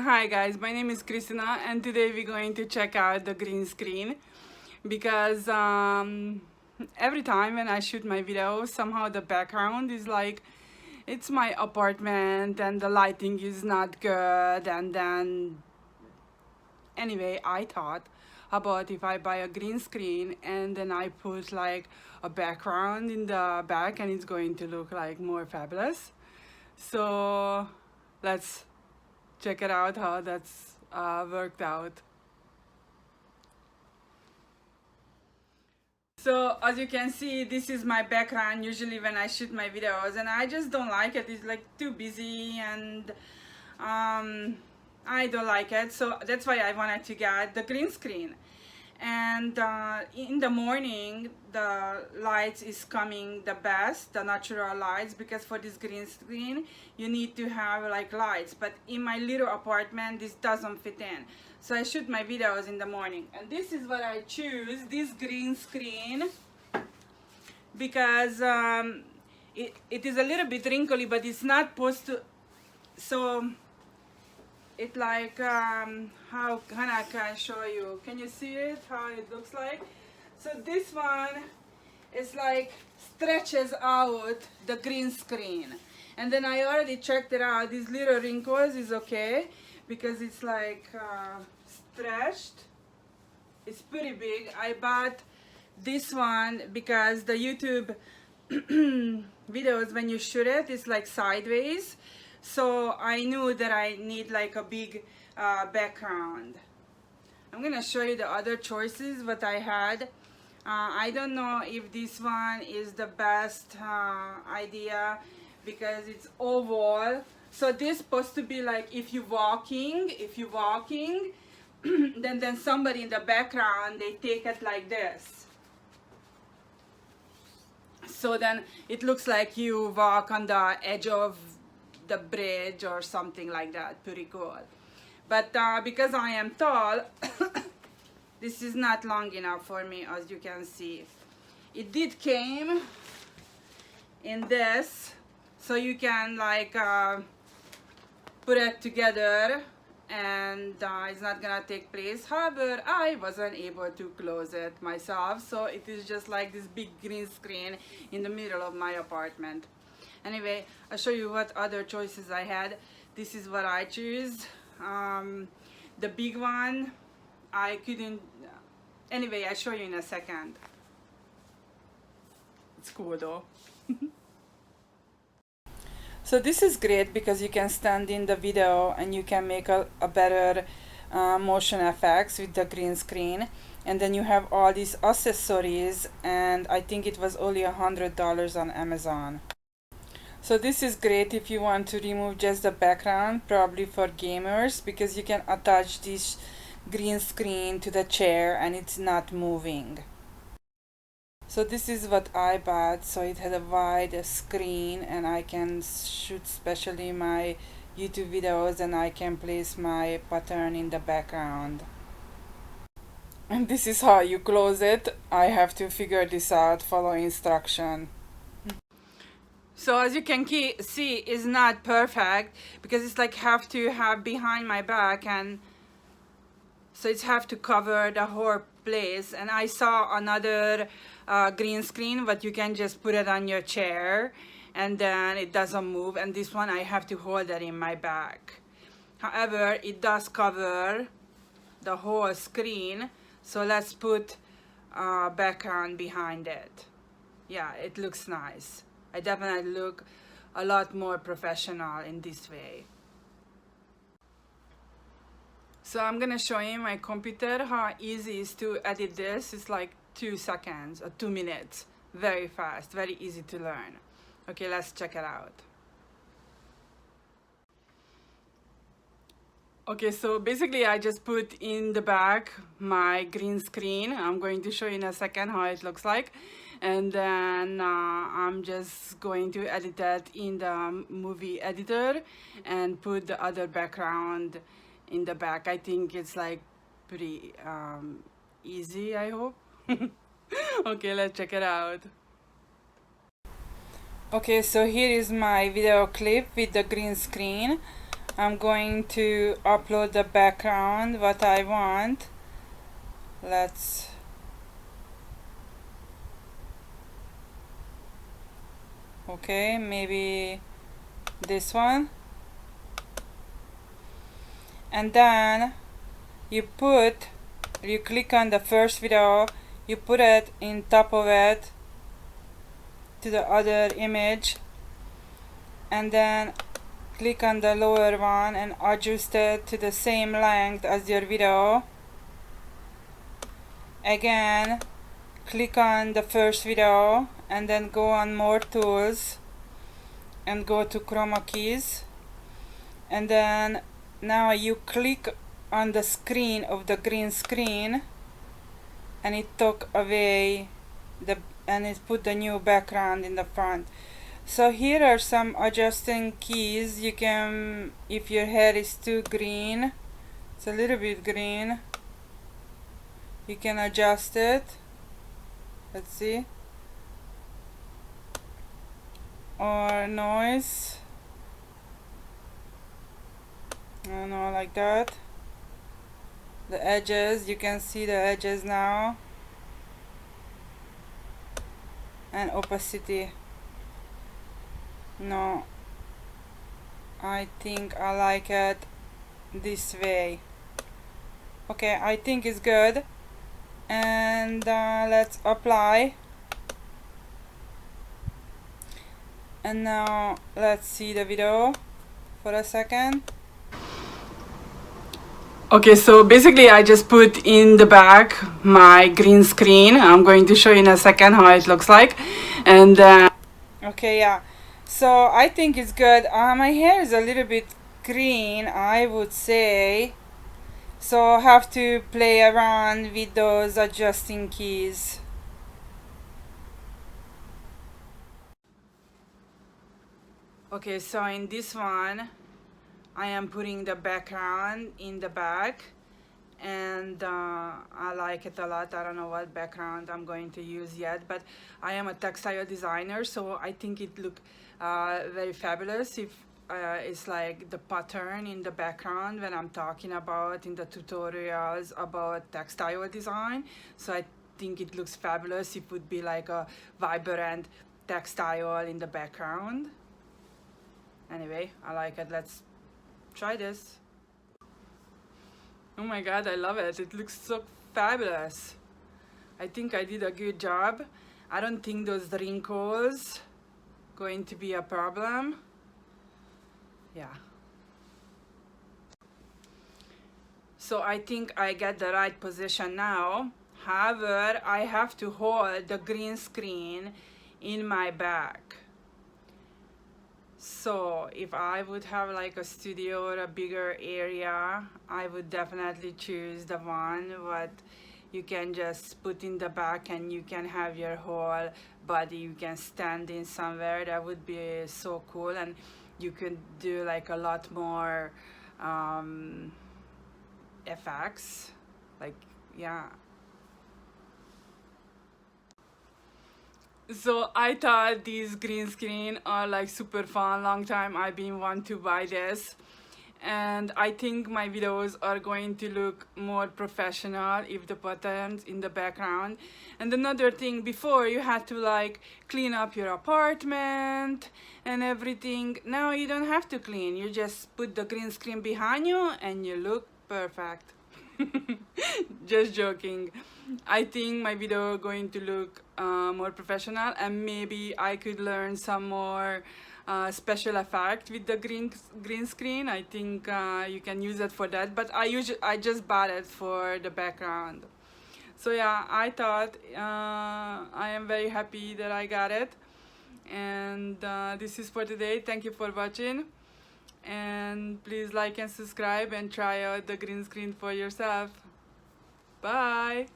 Hi guys, my name is Christina and today we're going to check out the green screen because every time when I shoot my video, somehow the background is like it's my apartment and the lighting is not good, and then anyway I thought, how about if I buy a green screen and then I put like a background in the back and it's going to look like more fabulous. So let's check it out how that's worked out. So as you can see, this is my background usually when I shoot my videos, and I just don't like it. It's like too busy and I don't like it, so that's why I wanted to get the green screen. And in the morning the lights is coming the best, the natural lights, because for this green screen you need to have like lights, but in my little apartment this doesn't fit in, so I shoot my videos in the morning. And this is what I choose, this green screen, because it is a little bit wrinkly, but it's not supposed to, so it like how can I show you? Can you see it? How it looks like? So this one is like stretches out the green screen, and then I already checked it out. These little wrinkles is okay because it's like stretched. It's pretty big. I bought this one because the YouTube videos, when you shoot it, it's like sideways. So I knew that I need like a big background. I'm gonna show you the other choices what I had. I don't know if this one is the best idea because it's oval. So this supposed to be like if you're walking, then somebody in the background, they take it like this. So then it looks like you walk on the edge of the bridge or something like that. Pretty cool. But because I am tall this is not long enough for me. As you can see, it did came in this, so you can like put it together and it's not gonna take place. However, I wasn't able to close it myself, so it is just like this big green screen in the middle of my apartment. Anyway, I'll show you what other choices I had. This is what I choose. The big one, I couldn't. Anyway, I'll show you in a second. It's cool though. So this is great because you can stand in the video and you can make a better motion effects with the green screen. And then you have all these accessories, and I think it was only $100 on Amazon. So this is great if you want to remove just the background, probably for gamers, because you can attach this green screen to the chair and it's not moving. So this is what I bought. So it had a wide screen and I can shoot especially my YouTube videos, and I can place my pattern in the background. And this is how you close it. I have to figure this out, follow instruction. So as you can see, it's not perfect because it's like have to have behind my back, and so it's have to cover the whole place. And I saw another green screen, but you can just put it on your chair and then it doesn't move, and this one I have to hold it in my back. However, it does cover the whole screen, so let's put background behind it. Yeah, it looks nice. I definitely look a lot more professional in this way. So I'm gonna show you my computer how easy it is to edit this. It's like 2 seconds or 2 minutes. Very fast, very easy to learn. Okay, let's check it out. Okay, so basically I just put in the back my green screen. I'm going to show you in a second how it looks like. And then I'm just going to edit that in the movie editor and put the other background in the back. I think it's like pretty easy, I hope. Okay, let's check it out. Okay, so here is my video clip with the green screen. I'm going to upload the background what I want. Let's okay, maybe this one, and then you click on the first video, you put it in top of it to the other image, and then click on the lower one and adjust it to the same length as your video. Again, click on the first video and then go on more tools and go to chroma keys, and then now you click on the screen of the green screen and it took away and it put the new background in the front. So here are some adjusting keys. You can, if your hair is too green, it's a little bit green, you can adjust it. Let's see. Or noise, I don't know, like that. The edges, you can see the edges now. And opacity. No, I think I like it this way. Okay, I think it's good. And let's apply. And now let's see the video for a second. Okay, so basically I just put in the back my green screen. I'm going to show you in a second how it looks like. And okay, yeah, so I think it's good. My hair is a little bit green, I would say, so I have to play around with those adjusting keys. Okay, so in this one I am putting the background in the back, and I like it a lot. I don't know what background I'm going to use yet, but I am a textile designer, so I think it look very fabulous if it's like the pattern in the background when I'm talking about in the tutorials about textile design. So I think it looks fabulous. It would be like a vibrant textile in the background. Anyway, I like it. Let's try this. Oh my god, I love it. It looks so fabulous. I think I did a good job. I don't think those wrinkles going to be a problem. Yeah. So I think I get the right position now. However, I have to hold the green screen in my back. So if I would have like a studio or a bigger area, I would definitely choose the one what you can just put in the back and you can have your whole body, you can stand in somewhere. That would be so cool, and you could do like a lot more effects, like, yeah. So I thought these green screen are like super fun. Long time I've been want to buy this, and I think my videos are going to look more professional if the patterns in the background. And another thing, before you had to like clean up your apartment and everything. Now you don't have to clean, you just put the green screen behind you and you look perfect. Just joking. I think my video going to look more professional, and maybe I could learn some more special effect with the green screen. I think you can use it for that, but I just bought it for the background. So yeah, I thought I am very happy that I got it, and this is for today. Thank you for watching, and please like and subscribe and try out the green screen for yourself. Bye.